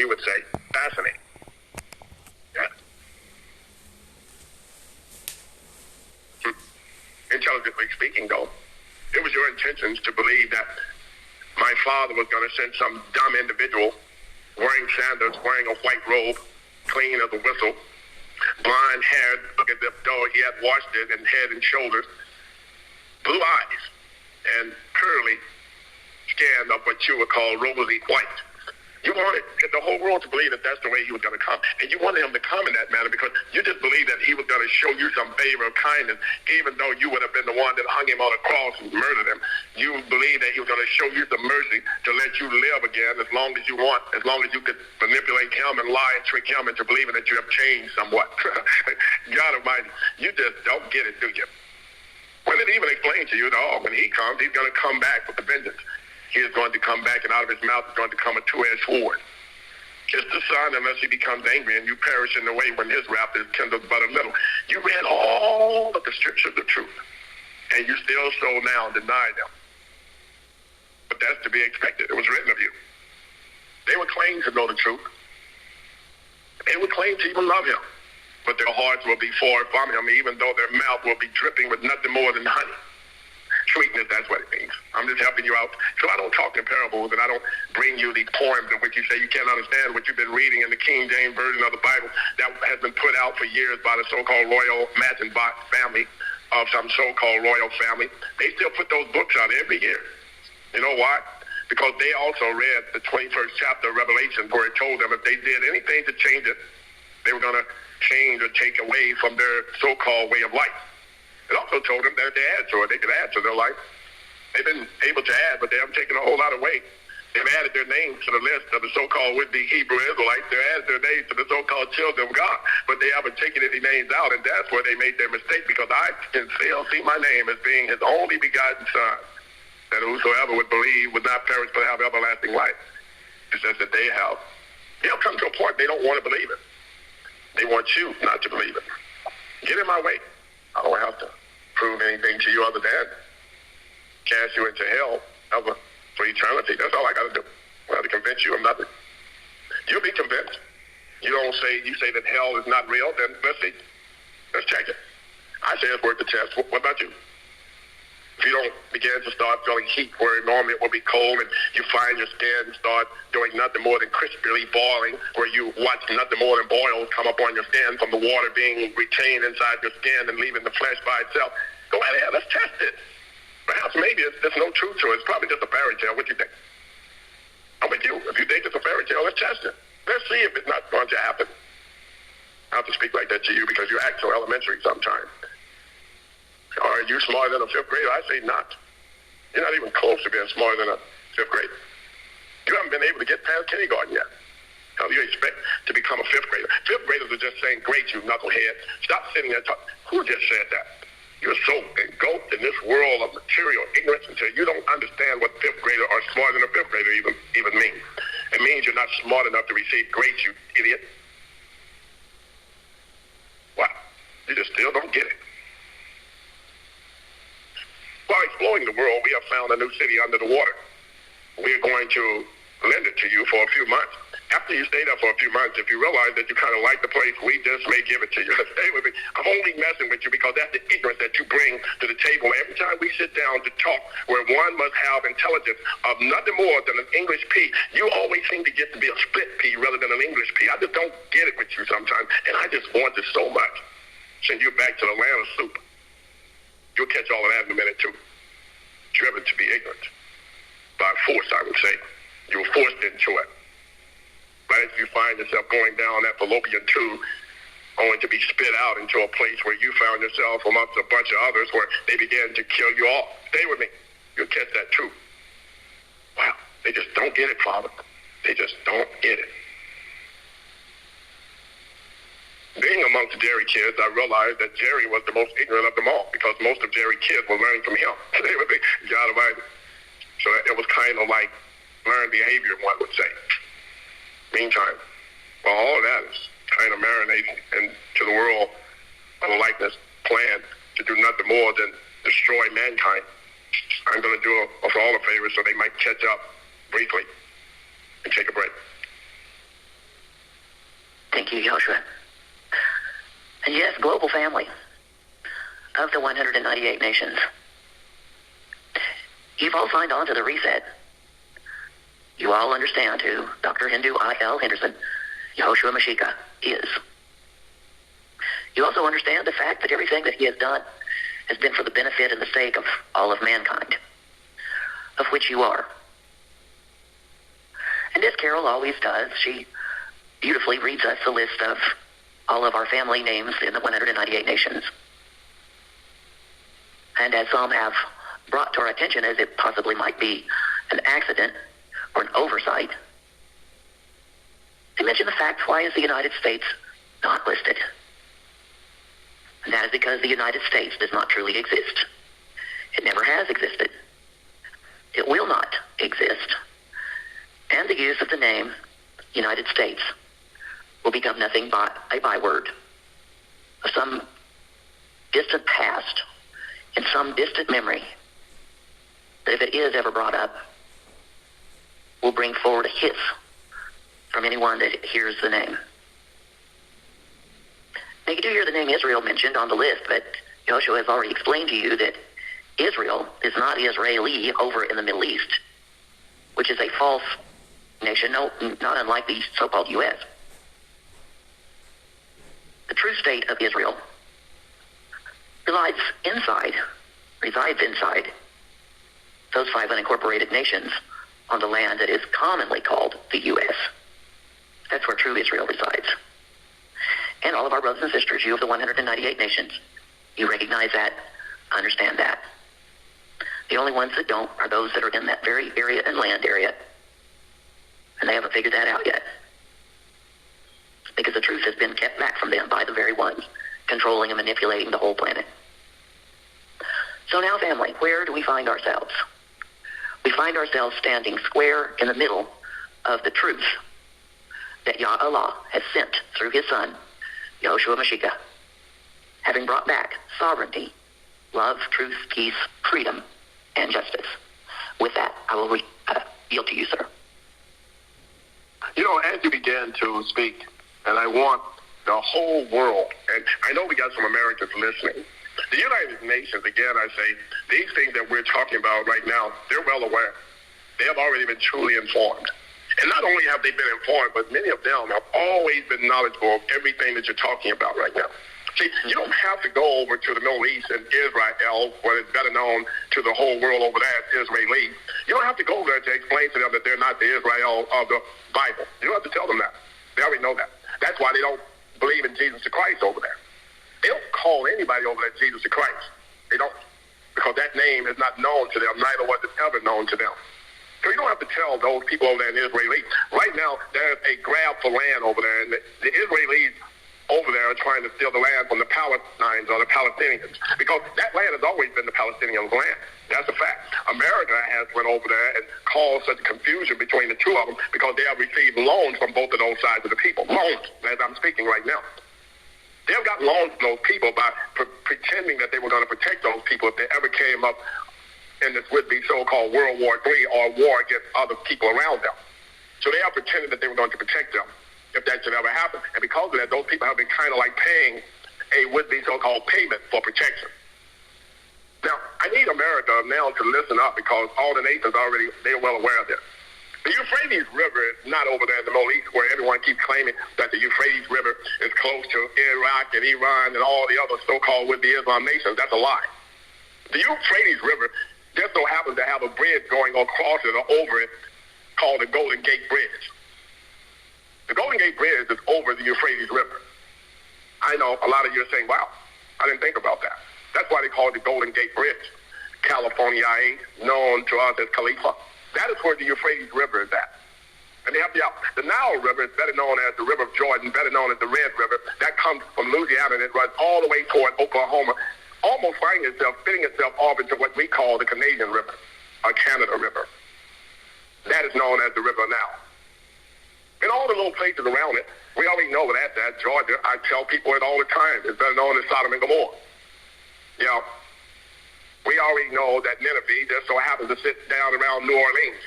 she would say, fascinating. Yeah. Intelligently speaking, though, it was your intentions to believe that my father was going to send some dumb individual wearing sandals, wearing a white robe, clean as a whistle, blonde hair, look at the though he had washed it and head and shoulders, blue eyes, and curly skin of what you would call rosy white. You wanted the whole world to believe that that's the way he was going to come. And you wanted him to come in that manner because you just believed that he was going to show you some favor of kindness, even though you would have been the one that hung him on a cross and murdered him. You believed that he was going to show you some mercy to let you live again as long as you want, as long as you could manipulate him and lie and trick him into believing that you have changed somewhat. God Almighty, you just don't get it, do you? When it even explained to you, oh, when he comes, he's going to come back with a vengeance. He is going to come back, and out of his mouth is going to come a two-edged sword. Kiss the son unless he becomes angry, and you perish in the way when his wrath is kindled but a little. You read all of the scriptures of truth, and you still so now deny them. But that's to be expected. It was written of you. They would claim to know the truth. They would claim to even love him. But their hearts will be far from him, even though their mouth will be dripping with nothing more than honey. Sweetness, that's what it means. I'm just helping you out. So I don't talk in parables, and I don't bring you these poems in which you say you can't understand what you've been reading in the King James Version of the Bible that has been put out for years by the so-called royal Matzenbach family of some so-called royal family. They still put those books out every year. You know why? Because they also read the 21st chapter of Revelation where it told them if they did anything to change it, they were going to change or take away from their so-called way of life. It also told them that if they add to it, they could add to their life. They've been able to add, but they haven't taken a whole lot away. They've added their names to the list of the so-called would-be Hebrew Israelites. They've added their names to the so-called children of God, but they haven't taken any names out, and that's where they made their mistake, because I can still see my name as being his only begotten son, that whosoever would believe would not perish but have everlasting life. It says that they have. They'll come to a point they don't want to believe it. They want you not to believe it. Get in my way. I don't have to prove anything to you other than cast you into hell for eternity. That's all I got to do. I have to convince you of nothing. You'll be convinced. You say that hell is not real, then let's see. Let's check it. I say it's worth the test. What about you? If you don't begin to start feeling heat where normally it will be cold, and you find your skin start doing nothing more than crispily boiling, where you watch nothing more than boils come up on your skin from the water being retained inside your skin and leaving the flesh by itself, go ahead, let's test it. Perhaps maybe there's no truth to it. It's probably just a fairy tale. What do you think? I'm with you. If you think it's a fairy tale, let's test it. Let's see if it's not going to happen. I have to speak like that to you because you act so elementary sometimes. Are you smarter than a fifth grader? I say not. You're not even close to being smarter than a fifth grader. You haven't been able to get past kindergarten yet. How do you expect to become a fifth grader? Fifth graders are just saying, great, you knucklehead. Stop sitting there talking. Who just said that? You're so engulfed in this world of material ignorance until you don't understand what fifth grader or smarter than a fifth grader even means. It means you're not smart enough to receive grades, you idiot. Wow. You just still don't get it. While exploring the world, we have found a new city under the water. We are going to lend it to you for a few months. After you stay there for a few months, if you realize that you kind of like the place, we just may give it to you. Stay with me. I'm only messing with you because that's the ignorance that you bring to the table. Every time we sit down to talk where one must have intelligence of nothing more than an English P, you always seem to get to be a split P rather than an English P. I just don't get it with you sometimes, and I just want it so much. Send you back to the land of soup. You'll catch all of that in a minute, too. Driven to be ignorant. By force, I would say. You were forced into it. But if you find yourself going down that fallopian tube, only to be spit out into a place where you found yourself amongst a bunch of others where they began to kill you all. Stay with me. You'll catch that, too. Wow. They just don't get it, Father. They just don't get it. Being amongst Jerry kids, I realized that Jerry was the most ignorant of them all because most of Jerry kids were learning from him. They would be God Almighty. So it was kind of like learned behavior, one would say. Meantime, well, all of that is kind of marinating into the world of a likeness plan to do nothing more than destroy mankind. I'm going to do us all a favor so they might catch up briefly and take a break. Thank you, Joshua. And yes, global family of the 198 nations. You've all signed on to the reset. You all understand who Dr. Hindu I.L. Henderson, Yehoshua Mashiach, is. You also understand the fact that everything that he has done has been for the benefit and the sake of all of mankind, of which you are. And as Carol always does, she beautifully reads us the list of all of our family names in the 198 nations. And as some have brought to our attention as it possibly might be an accident or an oversight, they mention the fact, why is the United States not listed? And that is because the United States does not truly exist. It never has existed. It will not exist. And the use of the name United States will become nothing but a byword of some distant past, in some distant memory, that if it is ever brought up, will bring forward a hiss from anyone that hears the name. Now, you do hear the name Israel mentioned on the list, but Joshua has already explained to you that Israel is not Israeli over in the Middle East, which is a false nation, not unlike the so-called U.S. The true state of Israel resides inside those 5 unincorporated nations on the land that is commonly called the U.S. That's where true Israel resides. And all of our brothers and sisters, you of the 198 nations, you recognize that, understand that. The only ones that don't are those that are in that very area and land area. And they haven't figured that out yet. Because the truth has been kept back from them by the very ones controlling and manipulating the whole planet. So now, family, where do we find ourselves? We find ourselves standing square in the middle of the truth that Yah Allah has sent through his son, Yehoshua Mashiach, having brought back sovereignty, love, truth, peace, freedom, and justice. With that, I will yield to you, sir. You know, as you began to speak, and I want the whole world, and I know we got some Americans listening, the United Nations, again, I say, these things that we're talking about right now, they're well aware. They have already been truly informed. And not only have they been informed, but many of them have always been knowledgeable of everything that you're talking about right now. See, you don't have to go over to the Middle East and Israel, where it's better known to the whole world over there as Israeli. You don't have to go there to explain to them that they're not the Israel of the Bible. You don't have to tell them that. They already know that. That's why they don't believe in Jesus Christ over there. They don't call anybody over there Jesus Christ. They don't, because that name is not known to them, neither was it ever known to them. So you don't have to tell those people over there in Israel. Right now, there's a grab for land over there, and the Israelis over there are trying to steal the land from the Palestinians or the Palestinians, because that land has always been the Palestinians' land. That's a fact. America has went over there and caused such confusion between the two of them because they have received loans from both of those sides of the people. Loans, as I'm speaking right now. They have got loans from those people by pretending that they were going to protect those people if they ever came up in this would-be so-called World War III or war against other people around them. So they are pretending that they were going to protect them if that should ever happen. And because of that, those people have been kind of like paying a would-be so-called payment for protection. Now, I need America now to listen up because all the nations already, they're well aware of this. The Euphrates River is not over there in the Middle East where everyone keeps claiming that the Euphrates River is close to Iraq and Iran and all the other so-called would-be Islam nations. That's a lie. The Euphrates River just so happens to have a bridge going across it or over it called the Golden Gate Bridge. The Golden Gate Bridge is over the Euphrates River. I know a lot of you are saying, wow, I didn't think about that. That's why they call it the Golden Gate Bridge. California, known to us as Khalifa. That is where the Euphrates River is at. And they have the Nile River is better known as the River of Jordan, better known as the Red River. That comes from Louisiana and it runs all the way toward Oklahoma, almost fitting itself off into what we call the Canadian River, or Canada River. That is known as the River Nile. And all the little places around it, we already know that Georgia, I tell people it all the time, is better known as Sodom and Gomorrah. You know, we already know that Nineveh just so happens to sit down around New Orleans,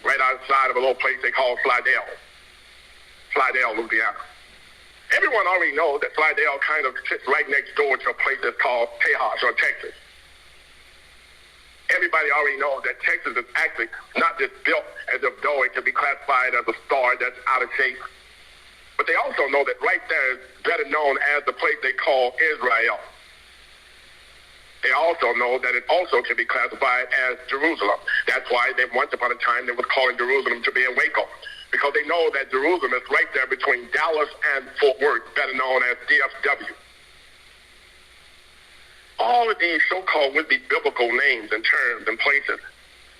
right outside of a little place they call Slidell, Louisiana. Everyone already knows that Slidell kind of sits right next door to a place that's called Tejas or Texas. Everybody already knows that Texas is actually not just built as if though it can be classified as a star that's out of shape. But they also know that right there is better known as the place they call Israel. They also know that it also can be classified as Jerusalem. That's why they once upon a time they was calling Jerusalem to be in Waco, because they know that Jerusalem is right there between Dallas and Fort Worth, better known as DFW. All of these so-called would-be biblical names and terms and places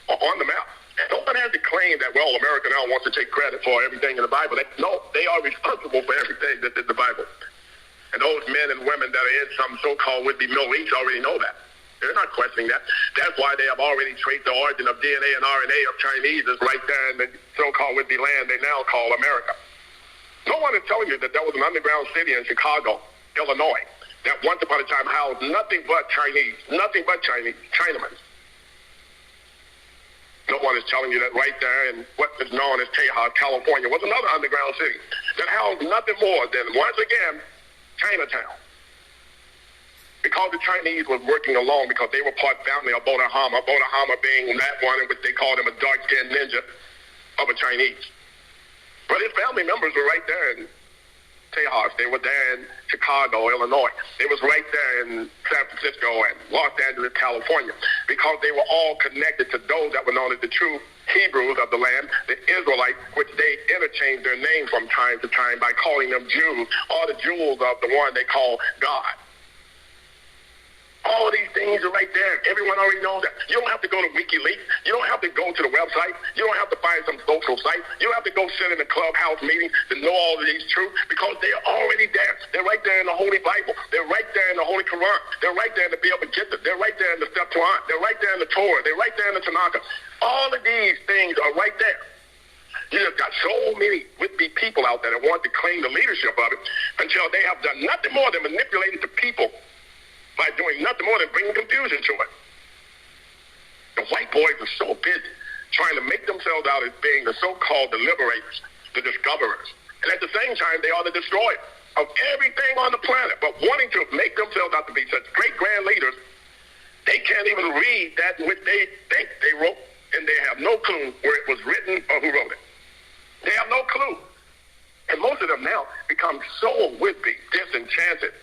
are on the map. And no one has to claim that, well, America now wants to take credit for everything in the Bible. No, they are responsible for everything that's in the Bible. And those men and women that are in some so-called would-be Middle East already know that. They're not questioning that. That's why they have already traced the origin of DNA and RNA of Chinese is right there in the so-called would-be land they now call America. No one is telling you that there was an underground city in Chicago, Illinois, that once upon a time housed nothing but Chinamen. No one is telling you that right there in what is known as Tejas, California, was another underground city that housed nothing more than, once again, Chinatown. Because the Chinese was working alone, because they were part family of Bodahama being that one in which they called him a dark-skinned ninja of a Chinese. But his family members were right there in Tejas. They were there in Chicago, Illinois. They was right there in San Francisco and Los Angeles, California, because they were all connected to those that were known as the true Hebrews of the land, the Israelites, which they interchanged their name from time to time by calling them Jews, or the Jews of the one they call God. All of these things are right there. Everyone already knows that. You don't have to go to WikiLeaks. You don't have to go to the website. You don't have to find some social site. You don't have to go sit in a clubhouse meeting to know all of these truths, because they're already there. They're right there in the Holy Bible. They're right there in the Holy Quran. They're right there in the Biblia Kitab. They're right there in the Septuagint. They're right there in the Torah. They're right there in the Tanakh. All of these things are right there. You just got so many would-be people out there that want to claim the leadership of it until they have done nothing more than manipulating the people by doing nothing more than bringing confusion to it. The white boys are so busy trying to make themselves out as being the so-called liberators, the discoverers. And at the same time, they are the destroyers of everything on the planet, but wanting to make themselves out to be such great grand leaders, they can't even read that which they think they wrote, and they have no clue where it was written or who wrote it. They have no clue. And most of them now become so would-be disenchanted.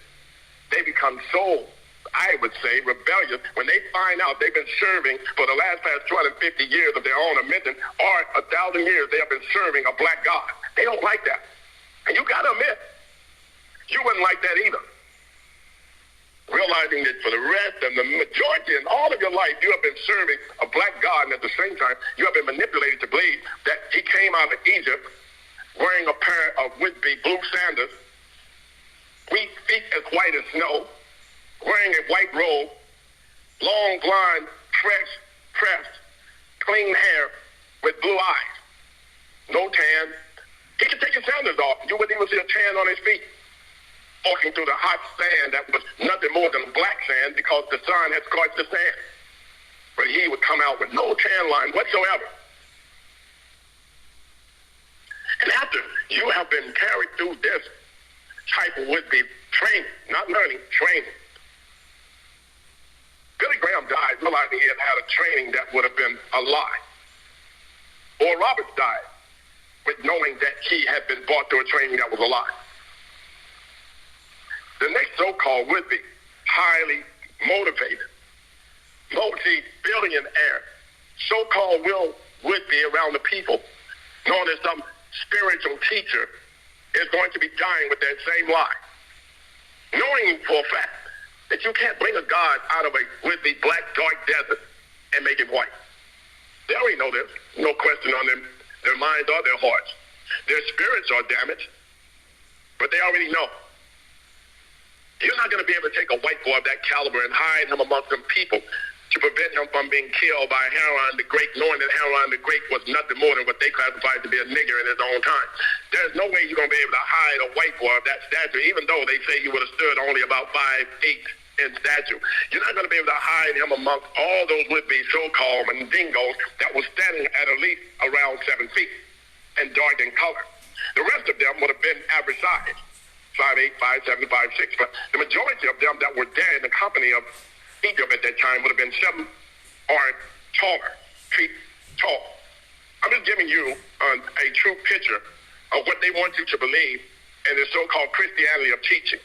They become so, I would say, rebellious when they find out they've been serving for the last past 250 years of their own admission, or 1,000 years they have been serving a black God. They don't like that. And you got to admit, you wouldn't like that either. Realizing that for the rest and the majority and all of your life, you have been serving a black God, and at the same time, you have been manipulated to believe that he came out of Egypt wearing a pair of would-be blue sandals, feet as white as snow, wearing a white robe, long, blonde, fresh, pressed, clean hair with blue eyes. No tan. He could take his sandals off. You wouldn't even see a tan on his feet. Walking through the hot sand that was nothing more than black sand because the sun had scorched the sand. But he would come out with no tan line whatsoever. And after you have been carried through this type of would-be training, not learning, training, Billy Graham died realizing he had had a training that would have been a lie. Or Roberts died with knowing that he had been brought through a training that was a lie. The next so-called would-be highly motivated, multi-billionaire, so-called would-be around the people, known as some spiritual teacher, is going to be dying with that same lie. Knowing for a fact that you can't bring a God out of a would-be black, dark desert and make him white. They already know this. No question on their minds or their hearts. Their spirits are damaged, but they already know. You're not going to be able to take a white boy of that caliber and hide him amongst them people to prevent him from being killed by Haran the Great, knowing that Haran the Great was nothing more than what they classified to be a nigger in his own time. There's no way you're going to be able to hide a white boy of that stature, even though they say he would have stood only about 5'8" in stature. You're not going to be able to hide him amongst all those would-be so-called mandingos that was standing at least around 7 feet and dark in color. The rest of them would have been average size. 5'8", 5'7", 5'6", but the majority of them that were there in the company of Egypt at that time would have been 7 or taller, feet tall. I'm just giving you a true picture of what they want you to believe in the so-called Christianity of teaching.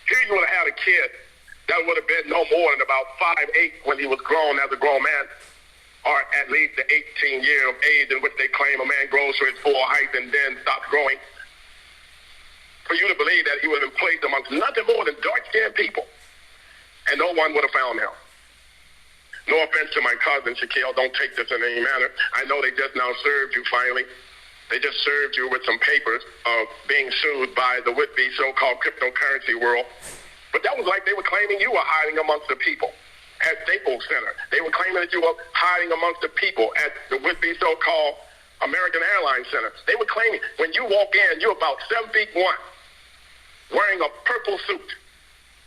Here you would have had a kid that would have been no more than about 5'8" when he was grown as a grown man, or at least the 18 year of age in which they claim a man grows to his full height and then stops growing. For you to believe that he would have been placed amongst nothing more than dark-skinned people, and no one would have found him. No offense to my cousin, Shaquille, don't take this in any manner. I know they just now served you finally. They just served you with some papers of being sued by the would-be so-called cryptocurrency world. But that was like they were claiming you were hiding amongst the people at Staples Center. They were claiming that you were hiding amongst the people at the would-be so-called American Airlines Center. They were claiming when you walk in, you're about 7'1", wearing a purple suit.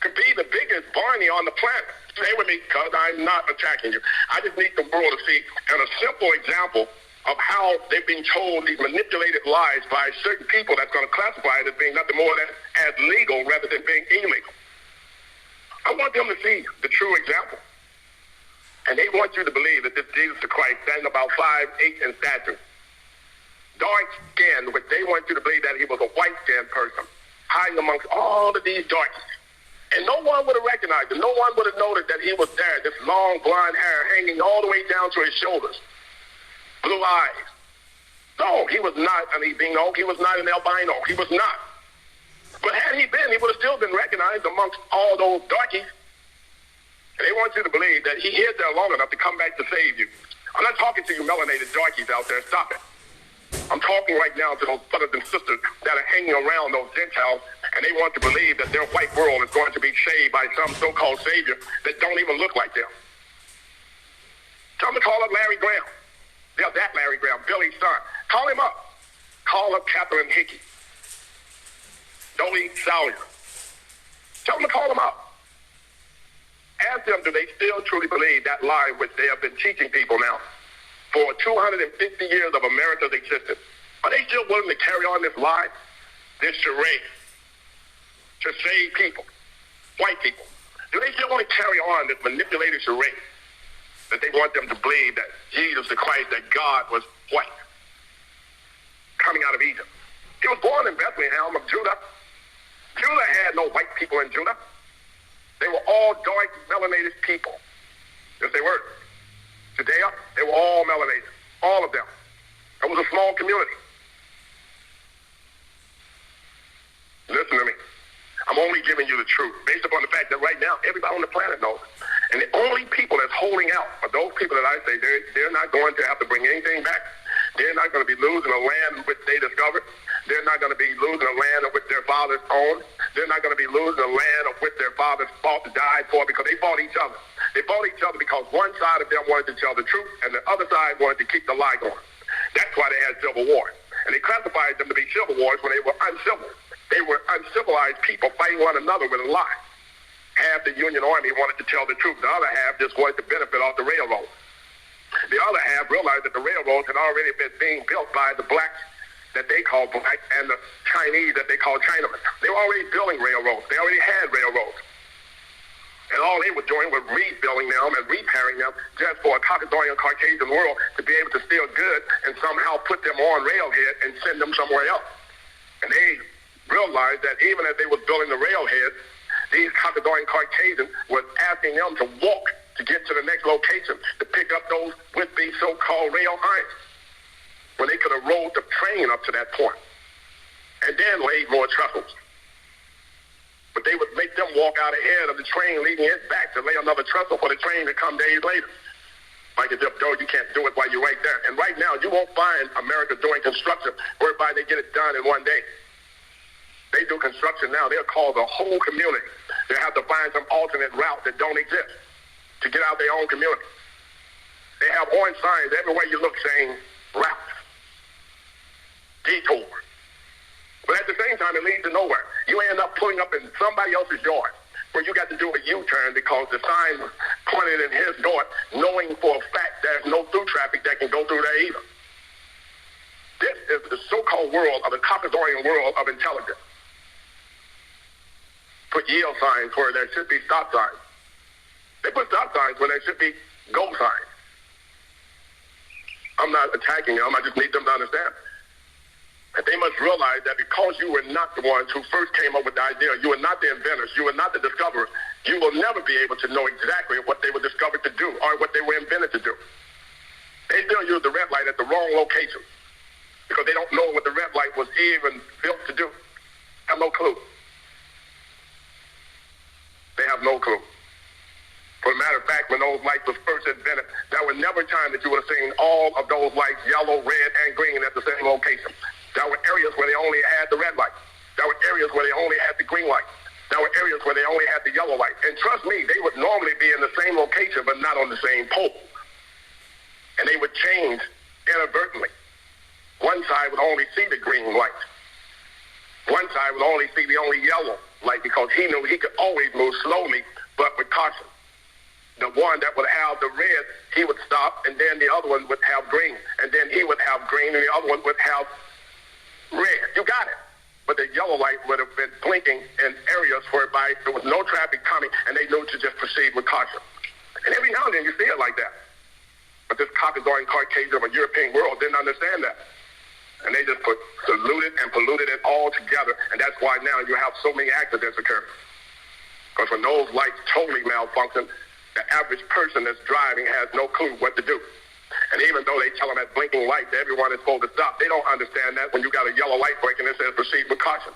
Could be the biggest Barney on the planet. Stay with me, because I'm not attacking you. I just need the world to see, and a simple example of how they've been told these manipulated lies by certain people that's going to classify it as being nothing more than as legal rather than being illegal. I want them to see the true example. And they want you to believe that this Jesus Christ, standing about 5'8" in stature, dark-skinned, but they want you to believe that he was a white-skinned person, hiding amongst all of these darkies. And no one would have recognized him. No one would have noticed that he was there, this long blonde hair hanging all the way down to his shoulders, blue eyes. No, he was not an albino. He was not an albino. He was not. But had he been, he would have still been recognized amongst all those darkies. And they want you to believe that he hid there long enough to come back to save you. I'm not talking to you melanated darkies out there. Stop it. I'm talking right now to those brothers and sisters that are hanging around those Gentiles, and they want to believe that their white world is going to be saved by some so-called savior that don't even look like them. Tell them to call up Larry Graham. Yeah, that Larry Graham, Billy's son. Call him up. Call up Catherine Hickey. Dolly Sawyer. Tell them to call them up. Ask them, do they still truly believe that lie which they have been teaching people now for 250 years of America's existence? Are they still willing to carry on this lie, this charade, to save people, white people? Do they still want to carry on this manipulated charade that they want them to believe that Jesus the Christ, that God was white, coming out of Egypt? He was born in Bethlehem of Judah. Judah had no white people in Judah. They were all dark, melanated people. Yes, they were. Judea, they were all melanated, all of them. It was a small community. Listen to me. I'm only giving you the truth based upon the fact that right now everybody on the planet knows it. And the only people that's holding out are those people that I say they're not going to have to bring anything back. They're not going to be losing a land which they discovered. They're not going to be losing a land of which their fathers owned. They're not going to be losing a land of which their fathers fought to die for, because they fought each other. They fought each other because one side of them wanted to tell the truth and the other side wanted to keep the lie going. That's why they had civil wars. And they classified them to be civil wars when they were uncivil. They were uncivilized people fighting one another with a lie. Half the Union Army wanted to tell the truth. The other half just wanted to benefit off the railroad. The other half realized that the railroads had already been being built by the blacks that they call black and the Chinese that they call Chinamen. They were already building railroads. They already had railroads. And all they were doing was rebuilding them and repairing them just for a Caucasian Caucasian world to be able to steal goods and somehow put them on railhead and send them somewhere else. And they realized that even as they were building the railhead, these Caucasian Caucasians were asking them to walk to get to the next location to pick up those would-be so-called rail irons, when they could have rolled the train up to that point and then laid more trestles. But they would make them walk out ahead of the train, leading it back to lay another trestle for the train to come days later. Like as if, though, you can't do it while you're right there. And right now, you won't find America doing construction whereby they get it done in one day. They do construction now. They'll call the whole community. They'll have to find some alternate route that don't exist to get out their own community. They have orange signs everywhere you look saying route, detour. But at the same time, it leads to nowhere. You end up pulling up in somebody else's yard where you got to do a U-turn because the sign was pointed in his yard, knowing for a fact there's no through traffic that can go through there either. This is the so-called world of the Caucasian world of intelligence. put yield signs where there should be stop signs. They put stop signs when there should be go signs. I'm not attacking them. I just need them to understand that they must realize that because you were not the ones who first came up with the idea, you were not the inventors, you were not the discoverers, you will never be able to know exactly what they were discovered to do or what they were invented to do. They still use the red light at the wrong location because they don't know what the red light was even built to do. Have no clue. They have no clue. For a matter of fact, when those lights were first invented, there was never a time that you would have seen all of those lights, yellow, red, and green at the same location. There were areas where they only had the red light. There were areas where they only had the green light. There were areas where they only had the yellow light. And trust me, they would normally be in the same location, but not on the same pole. And they would change inadvertently. One side would only see the green light. One side would only see the only yellow light because he knew he could always move slowly, but with caution. The one that would have the red, he would stop, and then the other one would have green. And then he would have green, and the other one would have red. You got it. But the yellow light would have been blinking in areas whereby there was no traffic coming, and they knew to just proceed with caution. And every now and then you see it like that. But this copy-going Caucasian of a European world didn't understand that. And they just polluted and polluted it all together. And that's why now you have so many accidents occur. Because when those lights totally malfunction, the average person that's driving has no clue what to do. And even though they tell them at blinking lights everyone is supposed to stop, they don't understand that when you got a yellow light blinking it says proceed with caution.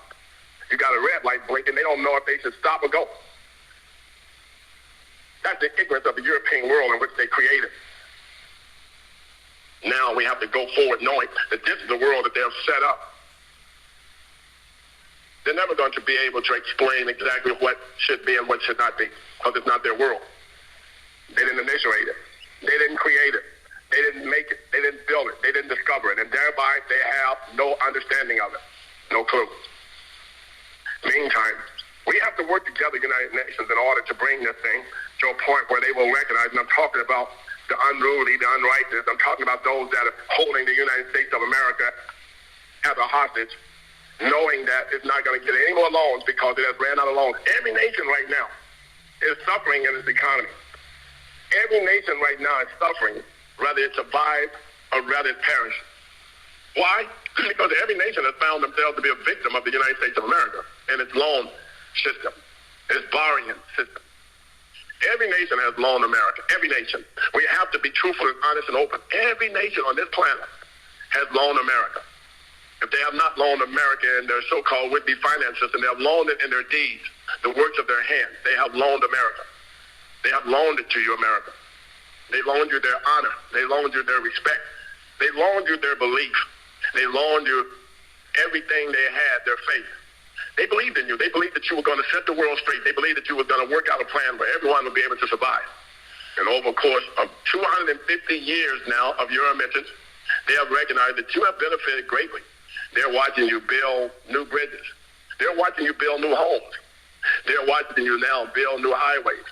You got a red light blinking, they don't know if they should stop or go. That's the ignorance of the European world in which they created. Now we have to go forward knowing that this is the world that they have set up. They're never going to be able to explain exactly what should be and what should not be because it's not their world. They didn't initiate it. They didn't create it. They didn't make it. They didn't build it. They didn't discover it. And thereby, they have no understanding of it. No clue. Meantime, we have to work together, United Nations, in order to bring this thing to a point where they will recognize, and I'm talking about the unruly, the unrighteous. I'm talking about those that are holding the United States of America as a hostage, knowing that it's not going to get any more loans because it has ran out of loans. Every nation right now is suffering in its economy. Every nation right now is suffering, whether it survive or whether it perish. Why? Because every nation has found themselves to be a victim of the United States of America and its loan system, its borrowing system. Every nation has loaned America. Every nation. We have to be truthful and honest and open. Every nation on this planet has loaned America. If they have not loaned America in their so-called would-be finance system, they have loaned it in their deeds, the works of their hands. They have loaned America. They have loaned it to you, America. They loaned you their honor. They loaned you their respect. They loaned you their belief. They loaned you everything they had, their faith. They believed in you. They believed that you were going to set the world straight. They believed that you were going to work out a plan where everyone would be able to survive. And over the course of 250 years now of your emissions, they have recognized that you have benefited greatly. They're watching you build new bridges. They're watching you build new homes. They're watching you now build new highways.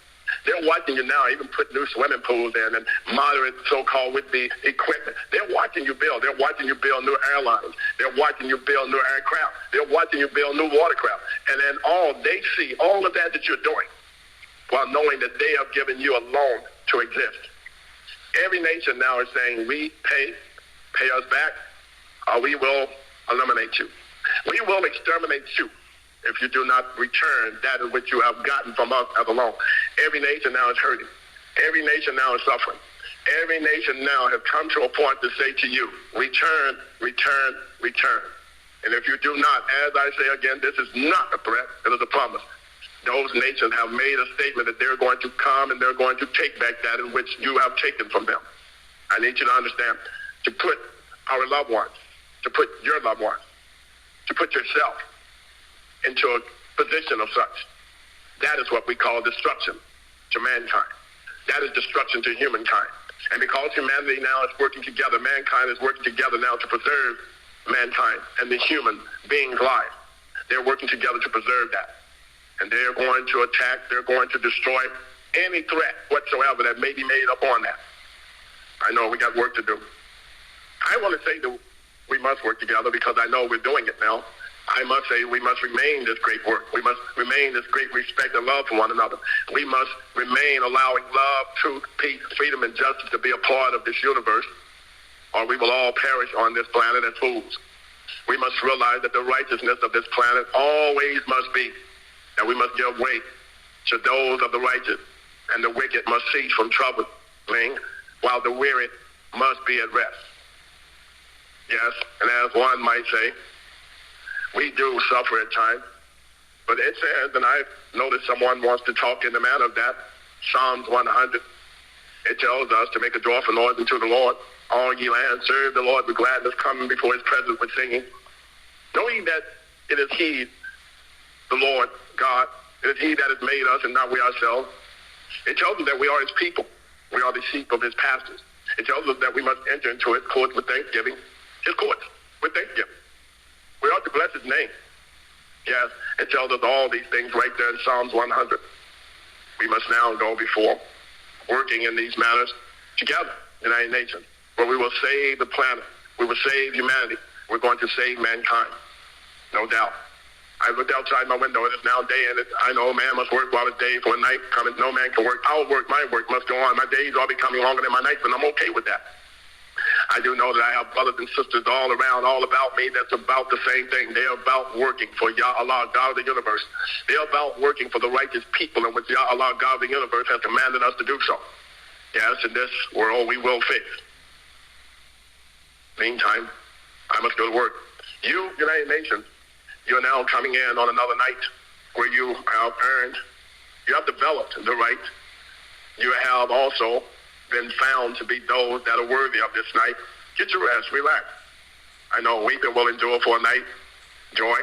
They're watching you now even put new swimming pools in and moderate so-called would-be equipment. They're watching you build. They're watching you build new airlines. They're watching you build new aircraft. They're watching you build new watercraft. And then they see all of that you're doing while knowing that they have given you a loan to exist. Every nation now is saying, we pay us back, or we will eliminate you. We will exterminate you if you do not return that in which you have gotten from us as a loan. Every nation now is hurting. Every nation now is suffering. Every nation now has come to a point to say to you, return, return, return. And if you do not, as I say again, this is not a threat, it is a promise. Those nations have made a statement that they're going to come and they're going to take back that in which you have taken from them. I need you to understand, to put our loved ones, to put your loved ones, to put yourself into a position of such. That is what we call destruction to mankind. That is destruction to humankind. And because humanity now is working together, mankind is working together now to preserve mankind and the human being's life. They're working together to preserve that. And they're going to attack, they're going to destroy any threat whatsoever that may be made upon that. I know we got work to do. I want to say that we must work together because I know we're doing it now. I must say we must remain this great work. We must remain this great respect and love for one another. We must remain allowing love, truth, peace, freedom, and justice to be a part of this universe, or we will all perish on this planet as fools. We must realize that the righteousness of this planet always must be that we must give way to those of the righteous, and the wicked must cease from troubling, while the weary must be at rest. Yes, and as one might say, we do suffer at times, but it says, and I've noticed someone wants to talk in the manner of that, Psalms 100, it tells us to make a joyful noise unto the Lord. All ye lands, serve the Lord with gladness, coming before his presence with singing. Knowing that it is he, the Lord God, it is he that has made us and not we ourselves. It tells us that we are his people. We are the sheep of his pastures. It tells us that we must enter into his courts with thanksgiving. His courts with thanksgiving. We ought to bless his name. Yes, it tells us all these things right there in Psalms 100. We must now go before working in these matters together, United Nations, where we will save the planet. We will save humanity. We're going to save mankind, no doubt. I looked outside my window. It is now day, and I know man must work while it's day, for a night cometh no man can work. Our work, my work must go on. My days are becoming longer than my nights, and I'm okay with that. I do know that I have brothers and sisters all around, all about me, that's about the same thing. They're about working for Yah Allah, God of the universe. They're about working for the righteous people in which Yah Allah, God of the universe, has commanded us to do so. Yes, in this world we will fix. Meantime, I must go to work. You, United Nations, you're now coming in on another night where you have earned, you have developed the right. You have also been found to be those that are worthy of this night. Get your rest, relax. I know weeping will endure for a night. Joy,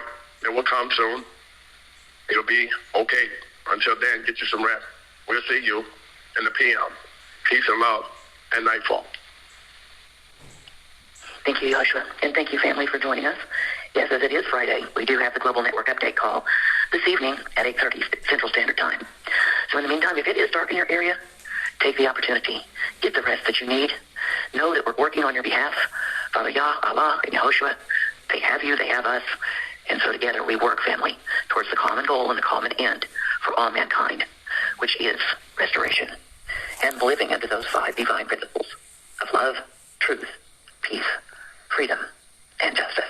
it will come soon. It'll be okay. Until then, get you some rest. We'll see you in the PM. Peace and love and nightfall. Thank you, Joshua, and thank you, family, for joining us. Yes, as it is Friday, we do have the Global Network Update call this evening at 8:30 Central Standard Time. So in the meantime, if it is dark in your area, take the opportunity. Get the rest that you need. Know that we're working on your behalf. Father Yah, Allah, and Yahushua, they have you, they have us. And so together we work, family, towards the common goal and the common end for all mankind, which is restoration and living under those 5 divine principles of love, truth, peace, freedom, and justice.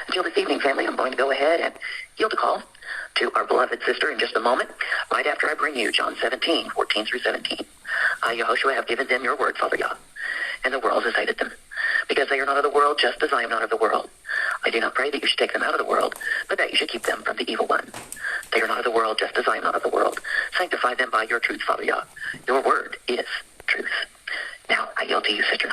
Until this evening, family, I'm going to go ahead and yield the call to our beloved sister in just a moment, right after I bring you John 17:14 through 17. I, Yehoshua, have given them your word, Father Yah, and the world has hated them, because they are not of the world, just as I am not of the world. I do not pray that you should take them out of the world, but that you should keep them from the evil one. They are not of the world, just as I am not of the world. Sanctify them by your truth, Father Yah. Your word is truth. Now, I yield to you, sister.